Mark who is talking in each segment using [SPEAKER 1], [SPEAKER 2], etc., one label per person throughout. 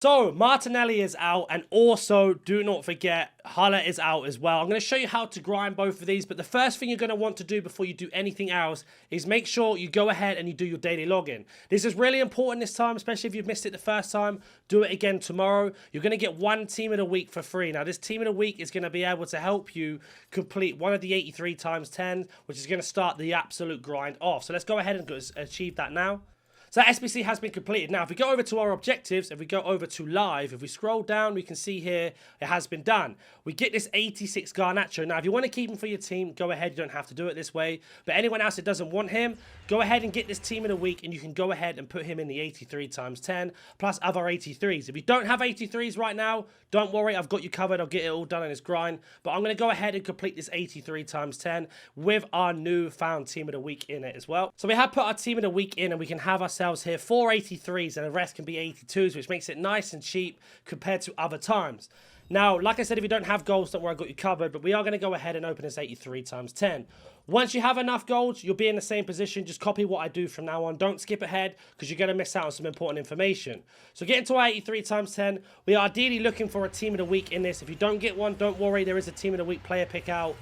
[SPEAKER 1] So, Martinelli is out, and also, do not forget, Haller is out as well. I'm going to show you how to grind both of these, but the first thing you're going to want to do before you do anything else is make sure you go ahead and you do your daily login. This is really important this time, especially if you've missed it the first time. Do it again tomorrow. You're going to get one team of the week for free. Now, this team of the week is going to be able to help you complete one of the 83 times 10, which is going to start the absolute grind off. So let's go ahead and achieve that now. So that SBC has been completed. Now, if we go over to our objectives, if we go over to live, if we scroll down, we can see here it has been done. We get this 86 Garnacho. Now, if you want to keep him for your team, go ahead. You don't have to do it this way. But anyone else that doesn't want him, go ahead and get this team in a week, and you can go ahead and put him in the 83 times 10, plus other 83s. If you don't have 83s right now, don't worry. I've got you covered. I'll get it all done in this grind. But I'm going to go ahead and complete this 83 times 10 with our newfound team of the week in it as well. So we have put our team of the week in, and we can have ourselves here 4 83s, and the rest can be 82s, which makes it nice and cheap compared to other times. Now, like I said, if you don't have golds, don't worry, I've got you covered, but we are going to go ahead and open this 83 times 10. Once you have enough golds, you'll be in the same position. Just copy what I do from now on. Don't skip ahead, because you're going to miss out on some important information. So get into our 83 times 10. We are ideally looking for a team of the week in this. If you don't get one, don't worry, there is a team of the week player pick out.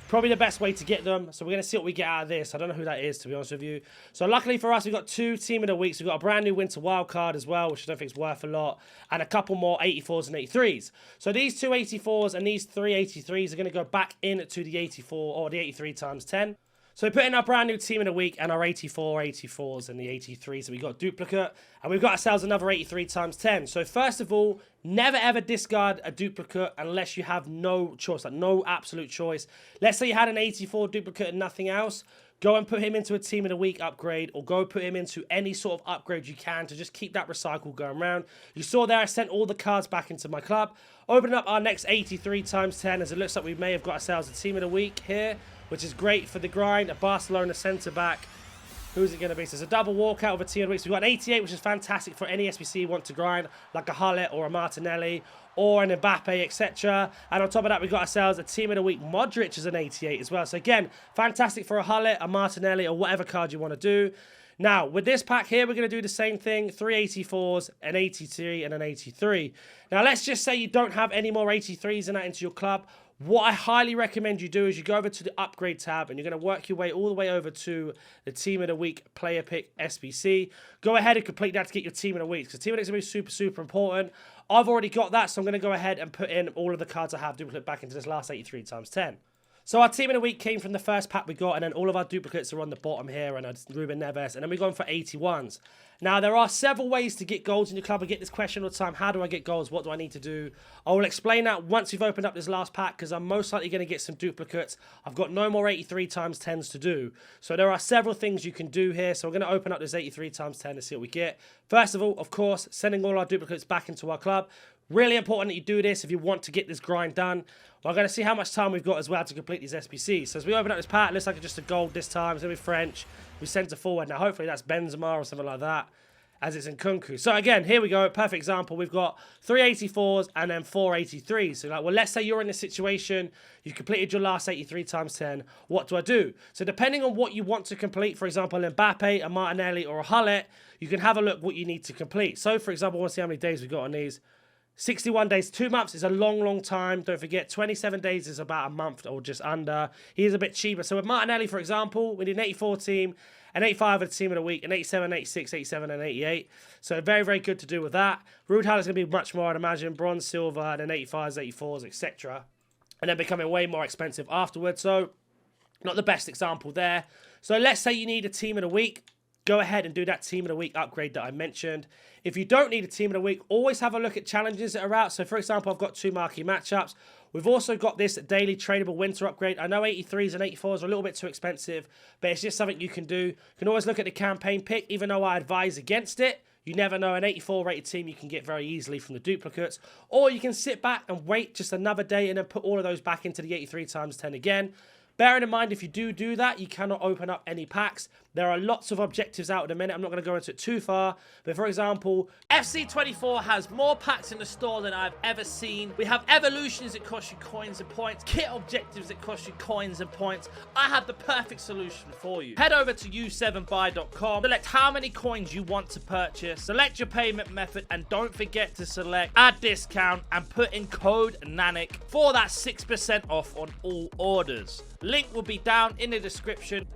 [SPEAKER 1] Probably the best way to get them. So we're going to see what we get out of this. I don't know who that is, to be honest with you. So luckily for us, we've got 2 team of the weeks. We've got a brand new winter wild card as well, which I don't think is worth a lot. And a couple more 84s and 83s. So these 2 84s and these 3 83s are going to go back into the 84 or the 83 times 10. So we put in our brand new team of the week and our 84, 84s and the 83s. So we got duplicate, and we've got ourselves another 83 times 10. So first of all, never ever discard a duplicate unless you have no choice, like no absolute choice. Let's say you had an 84 duplicate and nothing else. Go and put him into a team of the week upgrade, or go put him into any sort of upgrade you can to just keep that recycle going around. You saw there I sent all the cards back into my club. Opening up our next 83 times 10, as it looks like we may have got ourselves a team of the week here, which is great for the grind. A Barcelona centre-back. Who's it going to be? So it's a double walkout of a team of the week. So we've got an 88, which is fantastic for any SBC you want to grind, like a Haller or a Martinelli or an Mbappe, etc. And on top of that, we've got ourselves a team of the week. Modric is an 88 as well. So again, fantastic for a Haller, a Martinelli, or whatever card you want to do. Now, with this pack here, we're going to do the same thing. 3 84s, an 83, and an 83. Now, let's just say you don't have any more 83s in that into your club. What I highly recommend you do is you go over to the upgrade tab, and you're going to work your way all the way over to the team of the week player pick SBC. Go ahead and complete that to get your team of the week, because team of the week is going to be super, super important. I've already got that, so I'm going to go ahead and put in all of the cards I have duplicate back into this last 83 times 10. So our team of the week came from the first pack we got, and then all of our duplicates are on the bottom here, and it's Ruben Neves, and then we're going for 81s. Now, there are several ways to get golds in your club. I get this question all the time: how do I get golds? What do I need to do? I will explain that once we've opened up this last pack, because I'm most likely going to get some duplicates. I've got no more 83 times 10s to do. So there are several things you can do here. So we're going to open up this 83 times 10 to see what we get. First of all, of course, sending all our duplicates back into our club. Really important that you do this if you want to get this grind done. We're going to see how much time we've got as well to complete these SBCs. So as we open up this pack, it looks like it's just a gold this time. It's going to be French. We centre forward. Now, hopefully that's Benzema or something like that, as it's in Kunku. So again, here we go. Perfect example. We've got 3 84s and then 4 83s. So like, well, let's say you're in this situation. You've completed your last 83 times 10. What do I do? So depending on what you want to complete, for example, Mbappe, a Martinelli, or a Haller, you can have a look what you need to complete. So for example, I want to see how many days we've got on these. 61 days, 2 months is a long, long time. Don't forget, 27 days is about a month or just under. He is a bit cheaper. So with Martinelli, for example, we need an 84 team, an 85 of the team of the week, an 87, 86, 87, and 88. So very, very good to do with that. Rude Haller's going to be much more, I'd imagine. Bronze, silver, and then 85s, 84s, etc. And then becoming way more expensive afterwards. So not the best example there. So let's say you need a team of the week. Go ahead and do that team of the week upgrade that I mentioned. If you don't need a team of the week, always have a look at challenges that are out. So for example, I've got 2 marquee matchups. We've also got this daily tradable winter upgrade. I know 83s and 84s are a little bit too expensive, but it's just something you can do. You can always look at the campaign pick, even though I advise against it. You never know, an 84 rated team you can get very easily from the duplicates. Or you can sit back and wait just another day and then put all of those back into the 83 times 10 again. Bearing in mind, if you do that, you cannot open up any packs. There are lots of objectives out at the minute. I'm not going to go into it too far. But for example, FC24 has more packs in the store than I've ever seen. We have evolutions that cost you coins and points. Kit objectives that cost you coins and points. I have the perfect solution for you. Head over to u7buy.com. Select how many coins you want to purchase. Select your payment method. And don't forget to select add discount and put in code NANIC for that 6% off on all orders. Link will be down in the description.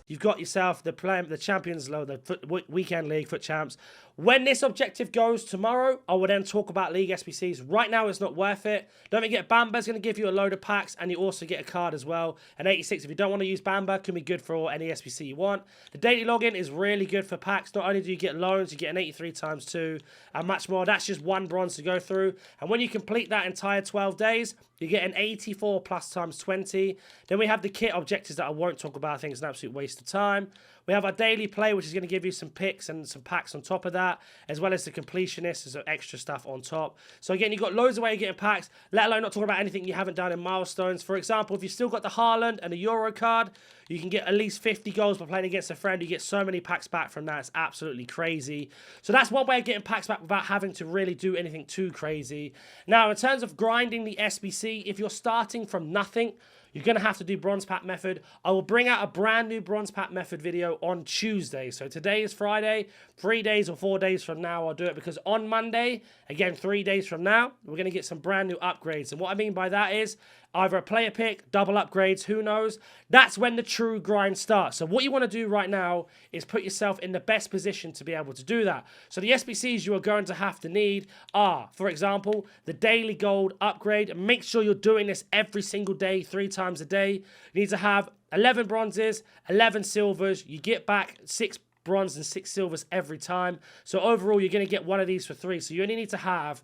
[SPEAKER 1] You've got yourself the Champions League, the Weekend League, Foot Champs. When this objective goes tomorrow, I will then talk about League SBCs. Right now, it's not worth it. Don't forget, Bamba's going to give you a load of packs, and you also get a card as well. And 86, if you don't want to use Bamba, can be good for any SBC you want. The daily login is really good for packs. Not only do you get loans, you get an 83 times 2 and much more. That's just 1 bronze to go through. And when you complete that entire 12 days, you get an 84 plus times 20. Then we have the kit objectives that I won't talk about. I think it's an absolute waste of time. We have our daily play, which is going to give you some picks and some packs on top of that, as well as the completionist, so extra stuff on top. So again, you've got loads of ways of getting packs, let alone not talking about anything you haven't done in milestones. For example, if you've still got the Haaland and the Euro card, you can get at least 50 goals by playing against a friend. You get so many packs back from that. It's absolutely crazy. So that's one way of getting packs back without having to really do anything too crazy. Now, in terms of grinding the SBC, if you're starting from nothing, you're going to have to do bronze pack method. I will bring out a brand new bronze pack method video on Tuesday. So today is Friday. 3 days or 4 days from now, I'll do it, because on Monday, again, 3 days from now, we're going to get some brand new upgrades. And what I mean by that is either a player pick, double upgrades, who knows? That's when the true grind starts. So what you want to do right now is put yourself in the best position to be able to do that. So the SBCs you are going to have to need are, for example, the daily gold upgrade. Make sure you're doing this every single day, 3 times a day. You need to have 11 bronzes, 11 silvers. You get back 6 bronze and 6 silvers every time. So overall, you're going to get one of these for 3. So you only need to have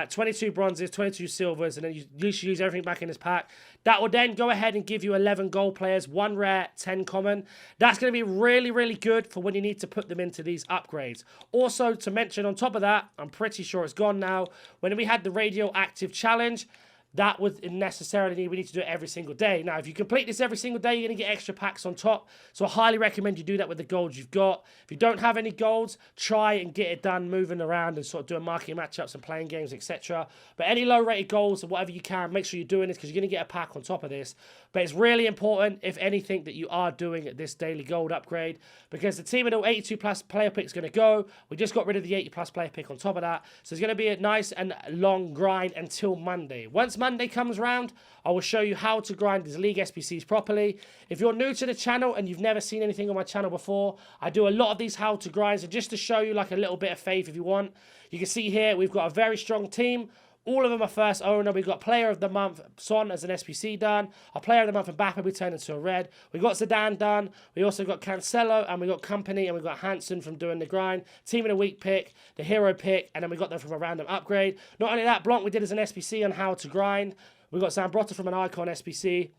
[SPEAKER 1] 22 bronzes, 22 silvers, and then you should use everything back in this pack. That will then go ahead and give you 11 gold players, 1 rare, 10 common. That's going to be really, really good for when you need to put them into these upgrades. Also, to mention on top of that, I'm pretty sure it's gone now, when we had the radioactive challenge, that would necessarily we need to do it every single day. Now, if you complete this every single day, you're going to get extra packs on top. So I highly recommend you do that with the golds you've got. If you don't have any golds, try and get it done moving around and sort of doing marking matchups and playing games, etc. But any low-rated golds or whatever you can, make sure you're doing this, because you're going to get a pack on top of this. But it's really important, if anything, that you are doing this daily gold upgrade, because the team of the 82 plus player pick is going to go. We just got rid of the 80 plus player pick on top of that. So it's going to be a nice and long grind until Monday. Once Monday comes round, I will show you how to grind these League SBCs properly. If you're new to the channel and you've never seen anything on my channel before, I do a lot of these how to grinds, and just to show you like a little bit of faith if you want. You can see here we've got a very strong team. All of them are first owner. We've got player of the month, Son, as an SBC done. Our player of the month, Mbappe, we turned into a red. We got Zidane done. We also got Cancelo, and we got Company, and we got Hansen from doing the grind. Team of the week pick, the hero pick, and then we got them from a random upgrade. Not only that, Blanc we did as an SBC on how to grind. We got Zambrotta from an icon SBC.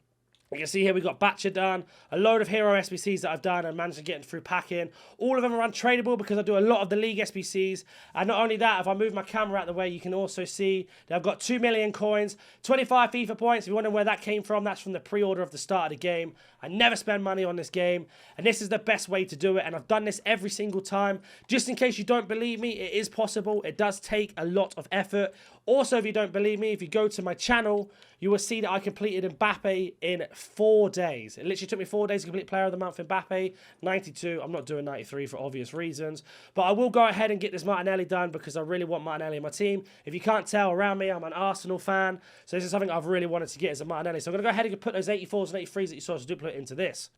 [SPEAKER 1] You can see here we've got Batcher done, a load of hero SBCs that I've done and managed to get through packing. All of them are untradable because I do a lot of the league SBCs. And not only that, if I move my camera out of the way, you can also see that I've got 2 million coins, 25 FIFA points. If you're wondering where that came from, that's from the pre-order of the start of the game. I never spend money on this game, and this is the best way to do it. And I've done this every single time. Just in case you don't believe me, it is possible. It does take a lot of effort. Also, if you don't believe me, if you go to my channel, you will see that I completed Mbappe in 4 days. It literally took me 4 days to complete Player of the Month Mbappe, 92. I'm not doing 93 for obvious reasons. But I will go ahead and get this Martinelli done because I really want Martinelli in my team. If you can't tell around me, I'm an Arsenal fan. So this is something I've really wanted to get as a Martinelli. So I'm going to go ahead and put those 84s and 83s that you saw as a duplicate into this.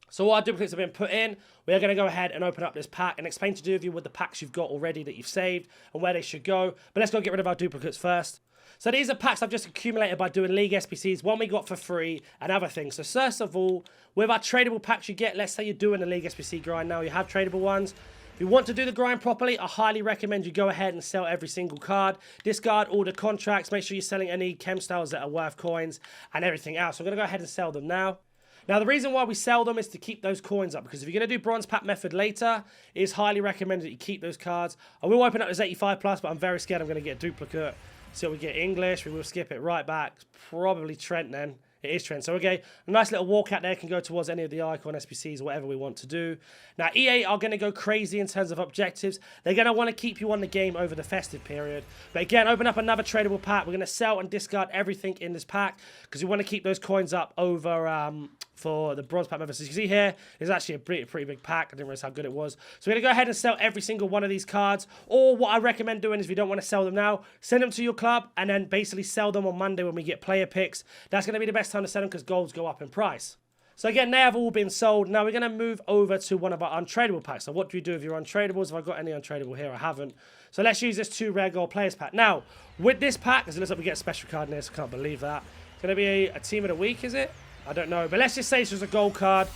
[SPEAKER 1] So what our duplicates have been put in, we're going to go ahead and open up this pack and explain to you with the packs you've got already that you've saved and where they should go. But let's go get rid of our duplicates first. So these are packs I've just accumulated by doing League SBCs, one we got for free and other things. So first of all, with our tradable packs you get, let's say you're doing a League SBC grind now, you have tradable ones. If you want to do the grind properly, I highly recommend you go ahead and sell every single card. Discard all the contracts, make sure you're selling any chemstyles that are worth coins and everything else. So I'm going to go ahead and sell them now. Now, the reason why we sell them is to keep those coins up, because if you're going to do bronze pack method later, it is highly recommended that you keep those cards. I will open up this 85 plus, but I'm very scared I'm going to get a duplicate. So we get English, we will skip it right back. Probably Trent then. It is trend. So, okay, a nice little walkout there can go towards any of the icon SBCs, whatever we want to do. Now, EA are going to go crazy in terms of objectives. They're going to want to keep you on the game over the festive period. But again, open up another tradable pack. We're going to sell and discard everything in this pack because we want to keep those coins up over for the bronze pack members. As you can see here, it's actually a pretty big pack. I didn't realize how good it was. So we're going to go ahead and sell every single one of these cards. Or what I recommend doing is, if you don't want to sell them now, send them to your club and then basically sell them on Monday when we get player picks. That's going to be the best time to sell them because golds go up in price. So again, they have all been sold. Now we're going to move over to one of our untradable packs. So what do you do with your untradables? Have I got any untradable here? I haven't. So let's use this 2 rare gold players pack. Now, with this pack, it looks like we get a special card in this. I can't believe that. It's going to be a team of the week, is it? I don't know. But let's just say this was a gold card.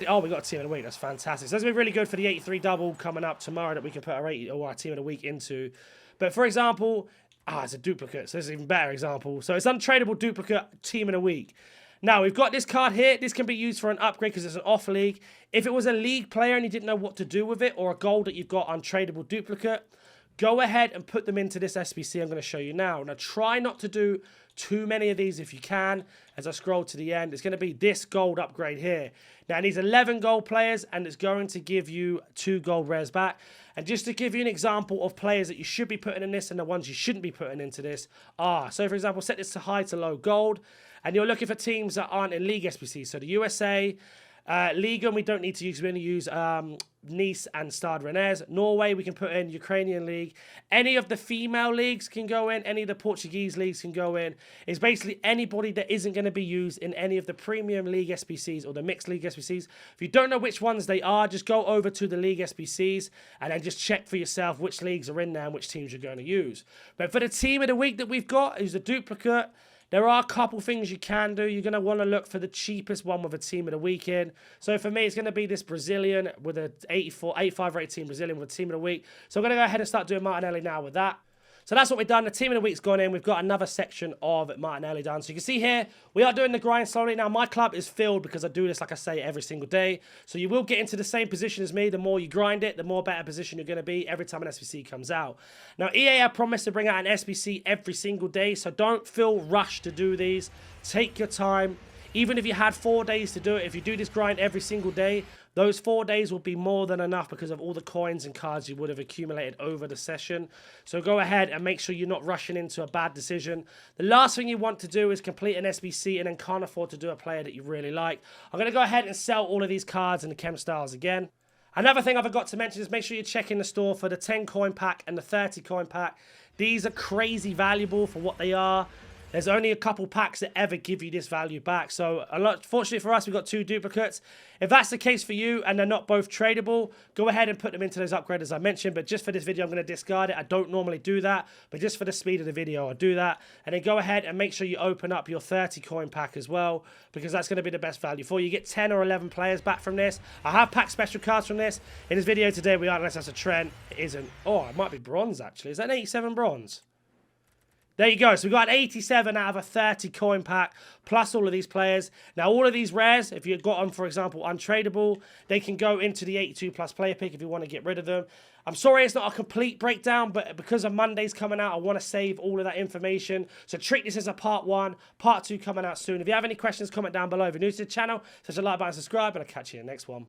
[SPEAKER 1] Oh, we got a team of the week. That's fantastic. So that's going to be really good for the 83 double coming up tomorrow that we can put our team of the week into. But for example, it's a duplicate. So this is an even better example. So it's untradable duplicate team of the week. Now, we've got this card here. This can be used for an upgrade because it's an off league. If it was a league player and you didn't know what to do with it, or a gold that you've got untradable duplicate, go ahead and put them into this SBC I'm going to show you now. Now, try not to do too many of these if you can. As I scroll to the end, it's going to be this gold upgrade here. Now, it needs 11 gold players, and it's going to give you 2 gold rares back. And just to give you an example of players that you should be putting in this and the ones you shouldn't be putting into this are, so for example, set this to high to low gold, and you're looking for teams that aren't in League SBC. So the USA, Liga, we don't need to use. We're going to use Nice and Stade Rennais. Norway, we can put in Ukrainian League. Any of the female leagues can go in. Any of the Portuguese leagues can go in. It's basically anybody that isn't going to be used in any of the Premium League SBCs or the Mixed League SBCs. If you don't know which ones they are, just go over to the League SBCs and then just check for yourself which leagues are in there and which teams you're going to use. But for the team of the week that we've got, who's a duplicate, there are a couple things you can do. You're going to want to look for the cheapest one with a team of the week in. So for me, it's going to be this Brazilian with an 85 rated team Brazilian with a team of the week. So I'm going to go ahead and start doing Martinelli now with that. So that's what we've done. The team of the week's gone in. We've got another section of Martinelli done. So you can see here, we are doing the grind slowly. Now, my club is filled because I do this, like I say, every single day. So you will get into the same position as me. The more you grind it, the more better position you're going to be every time an SBC comes out. Now, EA have promised to bring out an SBC every single day. So don't feel rushed to do these. Take your time. Even if you had 4 days to do it, if you do this grind every single day, those 4 days will be more than enough because of all the coins and cards you would have accumulated over the session. So go ahead and make sure you're not rushing into a bad decision. The last thing you want to do is complete an SBC and then can't afford to do a player that you really like. I'm going to go ahead and sell all of these cards and the chemstyles again. Another thing I forgot to mention is make sure you check in the store for the 10 coin pack and the 30 coin pack. These are crazy valuable for what they are. There's only a couple packs that ever give you this value back. So, fortunately for us, we've got 2 duplicates. If that's the case for you and they're not both tradable, go ahead and put them into those upgrades as I mentioned. But just for this video, I'm going to discard it. I don't normally do that. But just for the speed of the video, I'll do that. And then go ahead and make sure you open up your 30 coin pack as well, because that's going to be the best value for you. You get 10 or 11 players back from this. I have packed special cards from this. In this video today, we aren't, unless that's a trend. It isn't. Oh, it might be bronze, actually. Is that an 87 bronze? There you go. So we got an 87 out of a 30 coin pack, plus all of these players. Now, all of these rares, if you've got them, for example, untradable, they can go into the 82 plus player pick if you want to get rid of them. I'm sorry it's not a complete breakdown, but because of Monday's coming out, I want to save all of that information. So treat this as a part 1, part 2 coming out soon. If you have any questions, comment down below. If you're new to the channel, such a like button, subscribe, and I'll catch you in the next one.